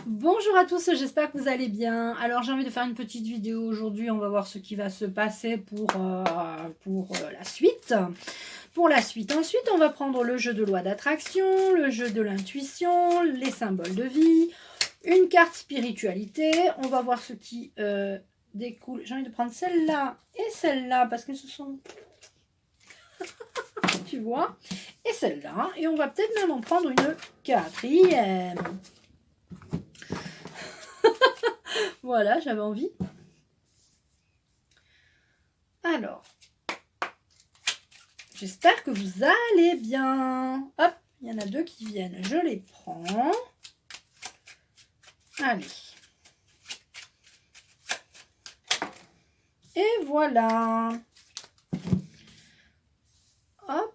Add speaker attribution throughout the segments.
Speaker 1: Bonjour à tous, j'espère que vous allez bien. Alors j'ai envie de faire une petite vidéo aujourd'hui, on va voir ce qui va se passer pour la suite. Pour la suite, ensuite on va prendre le jeu de loi d'attraction, le jeu de l'intuition, les symboles de vie, une carte spiritualité. On va voir ce qui découle. J'ai envie de prendre celle-là et celle-là parce que ce sont... tu vois, et celle-là. Et on va peut-être même en prendre une quatrième. Voilà, j'avais envie. Alors, j'espère que vous allez bien. Hop, il y en a deux qui viennent. Je les prends. Allez. Et voilà. Hop.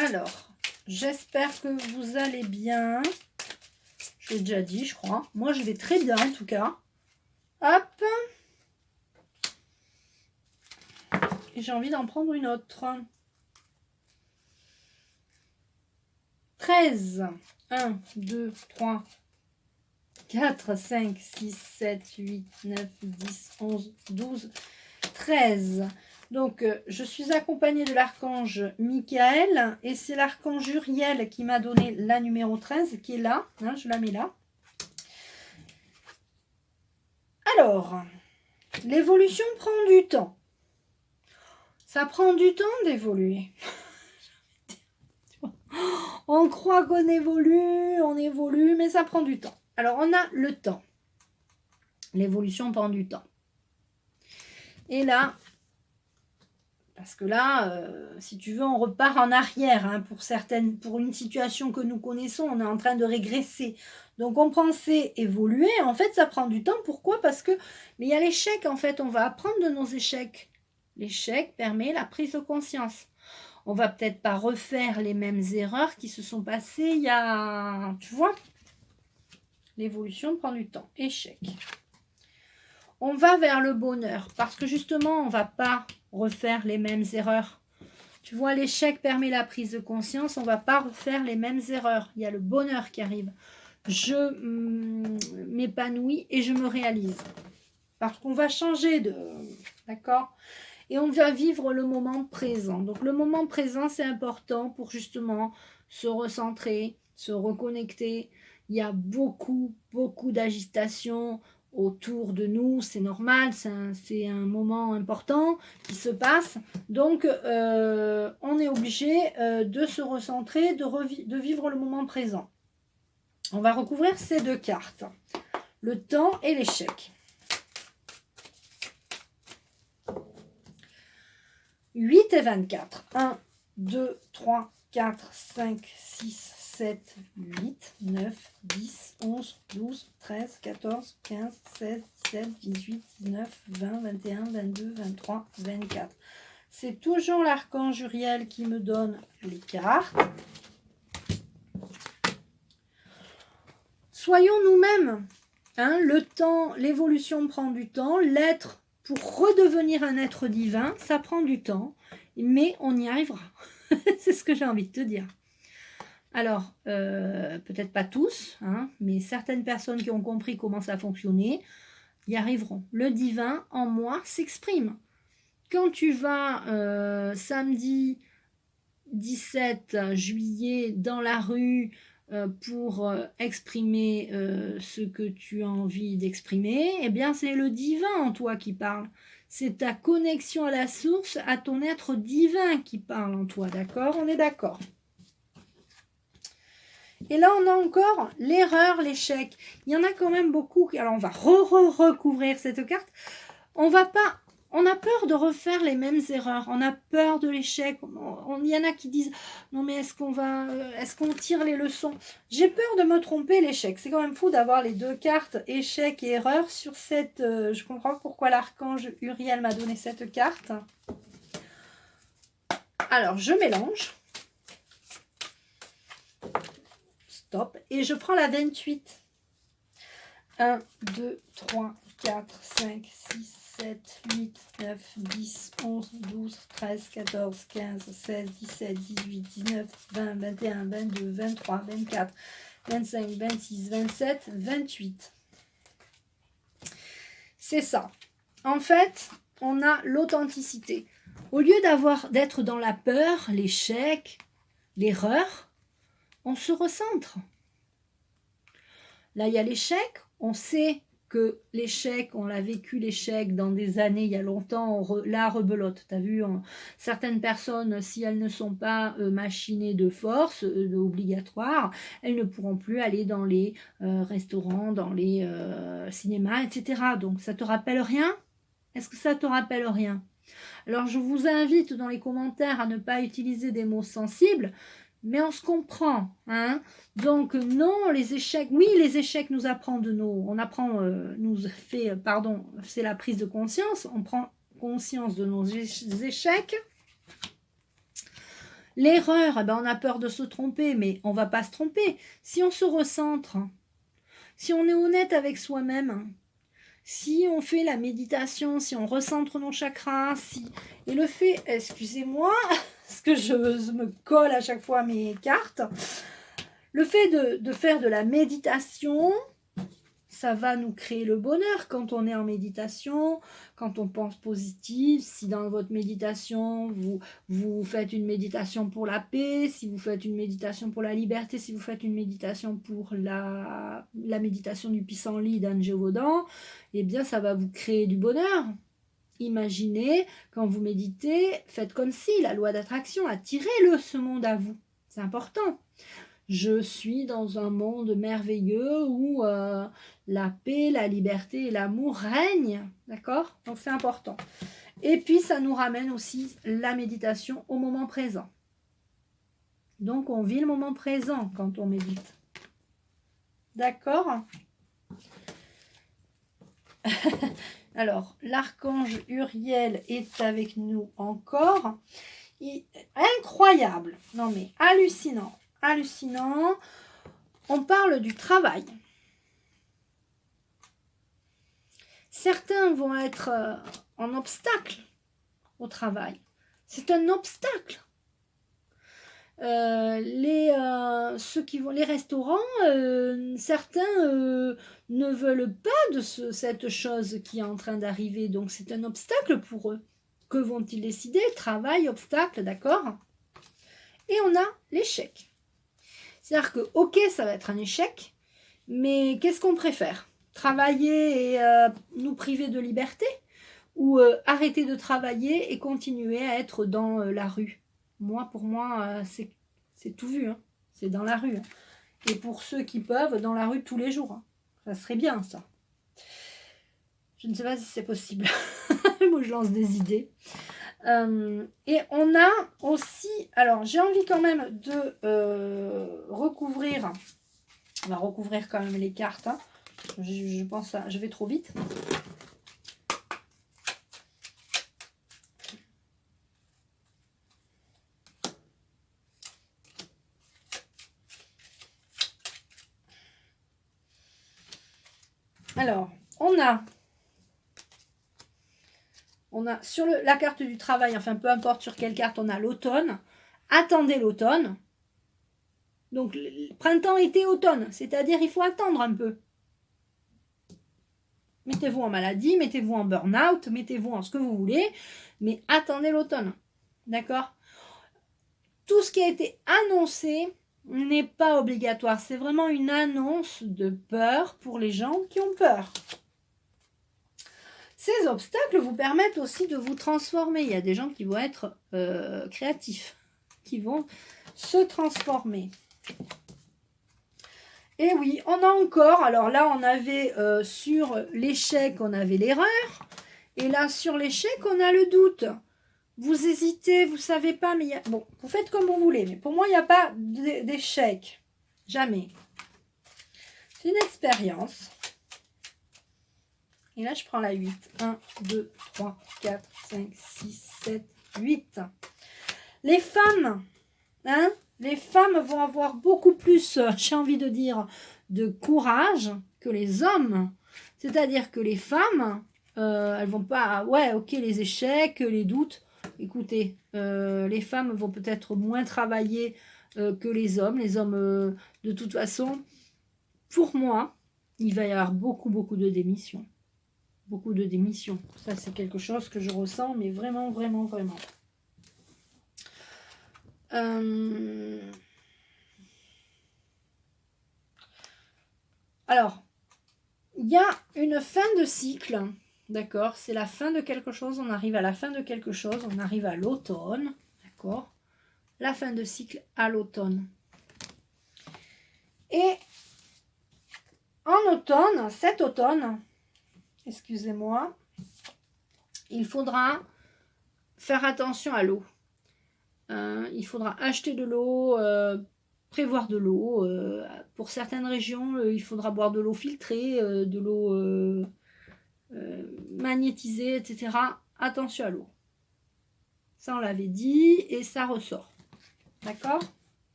Speaker 1: Alors, j'espère que vous allez bien. Je l'ai déjà dit, je crois. Moi, je vais très bien, en tout cas. Hop. Et j'ai envie d'en prendre une autre. 13. 1, 2, 3, 4, 5, 6, 7, 8, 9, 10, 11, 12, 13. Donc, je suis accompagnée de l'archange Michael et c'est l'archange Uriel qui m'a donné la numéro 13 qui est là. Hein, je la mets là. Alors, l'évolution prend du temps. Ça prend du temps d'évoluer. On croit qu'on évolue, mais ça prend du temps. Alors, on a le temps. L'évolution prend du temps. Et là, parce que là, si tu veux, on repart en arrière. Hein, pour une situation que nous connaissons, on est en train de régresser. Donc, on pensait évoluer. En fait, ça prend du temps. Pourquoi? Parce que mais il y a l'échec. En fait, on va apprendre de nos échecs. L'échec permet la prise de conscience. On va peut-être pas refaire les mêmes erreurs qui se sont passées il y a... Tu vois? L'évolution prend du temps. Échec. On va vers le bonheur parce que justement, on ne va pas refaire les mêmes erreurs. Tu vois, l'échec permet la prise de conscience. On ne va pas refaire les mêmes erreurs. Il y a le bonheur qui arrive. Je m'épanouis et je me réalise. Parce qu'on va changer de... D'accord ? Et on va vivre le moment présent. Donc le moment présent, c'est important pour justement se recentrer, se reconnecter. Il y a beaucoup d'agitation autour de nous. C'est normal, c'est un moment important qui se passe. Donc on est obligé de se recentrer, de vivre le moment présent. On va recouvrir ces deux cartes. Le temps et l'échec. 8 et 24. 1, 2, 3, 4, 5, 6, 7, 8, 9, 10, 11, 12, 13, 14, 15, 16, 17, 18, 19, 20, 21, 22, 23, 24. C'est toujours l'archange Uriel qui me donne les cartes. Soyons nous-mêmes. Hein, le temps, l'évolution prend du temps. L'être... Pour redevenir un être divin, ça prend du temps, mais on y arrivera. C'est ce que j'ai envie de te dire. Alors, peut-être pas tous, hein, mais certaines personnes qui ont compris comment ça fonctionnait, y arriveront. Le divin en moi s'exprime. Quand tu vas samedi 17 juillet dans la rue pour exprimer ce que tu as envie d'exprimer, eh bien c'est le divin en toi qui parle. C'est ta connexion à la source, à ton être divin qui parle en toi, d'accord? On est d'accord. Et là, on a encore l'erreur, l'échec. Il y en a quand même beaucoup. Alors, on va recouvrir cette carte. On a peur de refaire les mêmes erreurs. On a peur de l'échec. Il y en a qui disent non mais est-ce qu'on tire les leçons? J'ai peur de me tromper, l'échec. C'est quand même fou d'avoir les deux cartes échec et erreur sur cette. Je comprends pourquoi l'archange Uriel m'a donné cette carte. Alors je mélange. Stop. Et je prends la 28. 1, 2, 3, 4, 5, 6, 7, 8, 9, 10, 11, 12, 13, 14, 15, 16, 17, 18, 19, 20, 21, 22, 23, 24, 25, 26, 27, 28. C'est ça. En fait, on a l'authenticité. Au lieu d'être dans la peur, l'échec, l'erreur, on se recentre. Là, il y a l'échec. On sait que l'échec, on l'a vécu l'échec dans des années, il y a longtemps, la rebelote. Tu as vu, certaines personnes, si elles ne sont pas machinées de force, obligatoire, elles ne pourront plus aller dans les restaurants, dans les cinémas, etc. Donc, ça te rappelle rien? Est-ce que ça te rappelle rien? Alors, je vous invite dans les commentaires à ne pas utiliser des mots sensibles, mais on se comprend, hein. Donc non, les échecs, oui, les échecs nous apprennent c'est la prise de conscience, on prend conscience de nos échecs. L'erreur, on a peur de se tromper, mais on ne va pas se tromper. Si on se recentre, si on est honnête avec soi-même, si on fait la méditation, si on recentre nos chakras, et le fait, excusez-moi, parce que je me colle à chaque fois mes cartes, le fait de faire de la méditation, ça va nous créer le bonheur quand on est en méditation, quand on pense positif. Si dans votre méditation, vous faites une méditation pour la paix, si vous faites une méditation pour la liberté, si vous faites une méditation pour la méditation du pissenlit d'Anne Gévaudan, eh bien ça va vous créer du bonheur. Imaginez, quand vous méditez, faites comme si, la loi d'attraction, attirez-le ce monde à vous. C'est important. Je suis dans un monde merveilleux où la paix, la liberté et l'amour règnent. D'accord? Donc c'est important. Et puis ça nous ramène aussi la méditation au moment présent. Donc on vit le moment présent quand on médite. D'accord? Alors, l'archange Uriel est avec nous encore. Incroyable. Non mais hallucinant. Hallucinant. On parle du travail. Certains vont être en obstacle au travail. C'est un obstacle. Les restaurants, certains ne veulent pas de cette chose qui est en train d'arriver. Donc c'est un obstacle pour eux. Que vont-ils décider? Travail, obstacle, d'accord? Et on a l'échec. C'est-à-dire que, ok, ça va être un échec, mais qu'est-ce qu'on préfère? Travailler et nous priver de liberté? Ou arrêter de travailler et continuer à être dans la rue? Pour moi, c'est tout vu. Hein. C'est dans la rue. Hein. Et pour ceux qui peuvent, dans la rue tous les jours. Hein. Ça serait bien, ça. Je ne sais pas si c'est possible. Moi, je lance des idées. Et on a aussi... Alors, j'ai envie quand même de recouvrir... On va recouvrir quand même les cartes. Hein. Je pense que je vais trop vite. Alors, on a sur la carte du travail, enfin peu importe sur quelle carte, on a l'automne. Attendez l'automne. Donc, printemps, été, automne. C'est-à-dire, il faut attendre un peu. Mettez-vous en maladie, mettez-vous en burn-out, mettez-vous en ce que vous voulez, mais attendez l'automne. D'accord? Tout ce qui a été annoncé n'est pas obligatoire. C'est vraiment une annonce de peur pour les gens qui ont peur. Ces obstacles vous permettent aussi de vous transformer. Il y a des gens qui vont être créatifs, qui vont se transformer. Et oui, on a encore, alors là on avait sur l'échec, on avait l'erreur. Et là sur l'échec, on a le doute. Vous hésitez, vous ne savez pas, mais bon, vous faites comme vous voulez. Mais pour moi, il n'y a pas d'échec. Jamais. C'est une expérience. Et là, je prends la 8. 1, 2, 3, 4, 5, 6, 7, 8. Les femmes, hein, les femmes vont avoir beaucoup plus, j'ai envie de dire, de courage que les hommes. C'est-à-dire que les femmes elles vont pas... Ouais, ok, les échecs, les doutes. Écoutez, les femmes vont peut-être moins travailler que les hommes. Les hommes, de toute façon, pour moi, il va y avoir beaucoup de démissions. Beaucoup de démissions. Ça, c'est quelque chose que je ressens, mais vraiment. Alors, il y a une fin de cycle, d'accord? C'est la fin de quelque chose, on arrive à la fin de quelque chose, on arrive à l'automne, d'accord? La fin de cycle à l'automne. Et en automne, cet automne, excusez-moi, il faudra faire attention à l'eau. Il faudra acheter de l'eau, prévoir de l'eau. Pour certaines régions, il faudra boire de l'eau filtrée, de l'eau magnétisée, etc. Attention à l'eau. Ça, on l'avait dit et ça ressort. D'accord?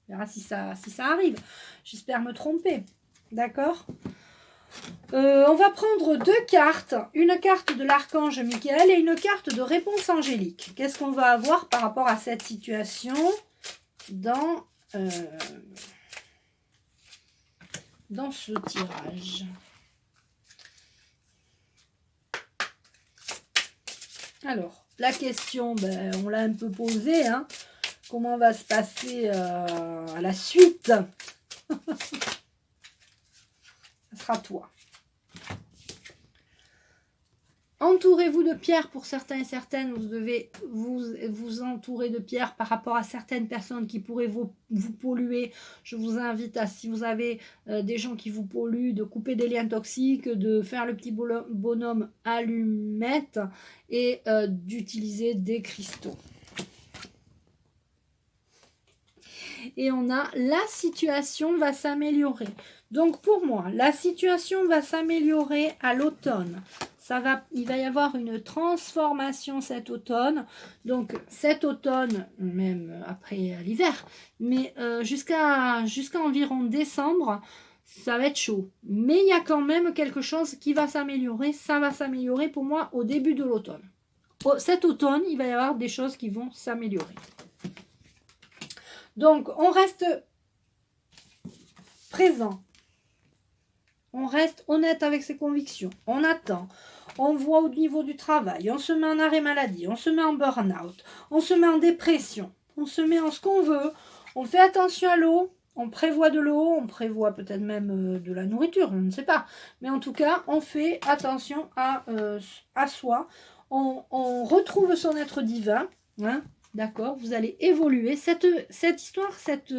Speaker 1: On verra si ça arrive. J'espère me tromper. D'accord? On va prendre 2 cartes. Une carte de l'archange Michael et une carte de réponse angélique. Qu'est-ce qu'on va avoir par rapport à cette situation dans ce tirage? Alors, la question, on l'a un peu posée. Hein. Comment va se passer à la suite? Ce sera toi. Entourez-vous de pierres pour certains et certaines. Vous devez vous entourer de pierres par rapport à certaines personnes qui pourraient vous polluer. Je vous invite à, si vous avez des gens qui vous polluent, de couper des liens toxiques, de faire le petit bonhomme allumette et d'utiliser des cristaux. Et on a la situation va s'améliorer. Donc pour moi, la situation va s'améliorer à l'automne. Il va y avoir une transformation cet automne. Donc cet automne, même après l'hiver, mais jusqu'à environ décembre, ça va être chaud. Mais il y a quand même quelque chose qui va s'améliorer. Ça va s'améliorer pour moi au début de l'automne. Cet automne, il va y avoir des choses qui vont s'améliorer. Donc, on reste présent. On reste honnête avec ses convictions. On attend. On voit au niveau du travail. On se met en arrêt maladie. On se met en burn-out. On se met en dépression. On se met en ce qu'on veut. On fait attention à l'eau. On prévoit de l'eau. On prévoit peut-être même de la nourriture. On ne sait pas. Mais en tout cas, on fait attention à soi. On retrouve son être divin. Hein. D'accord, vous allez évoluer. Cette histoire, cette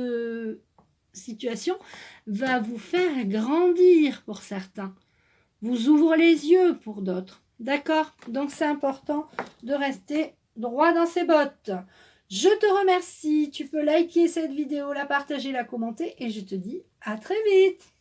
Speaker 1: situation va vous faire grandir pour certains. Vous ouvre les yeux pour d'autres. D'accord? Donc c'est important de rester droit dans ses bottes. Je te remercie. Tu peux liker cette vidéo, la partager, la commenter et je te dis à très vite.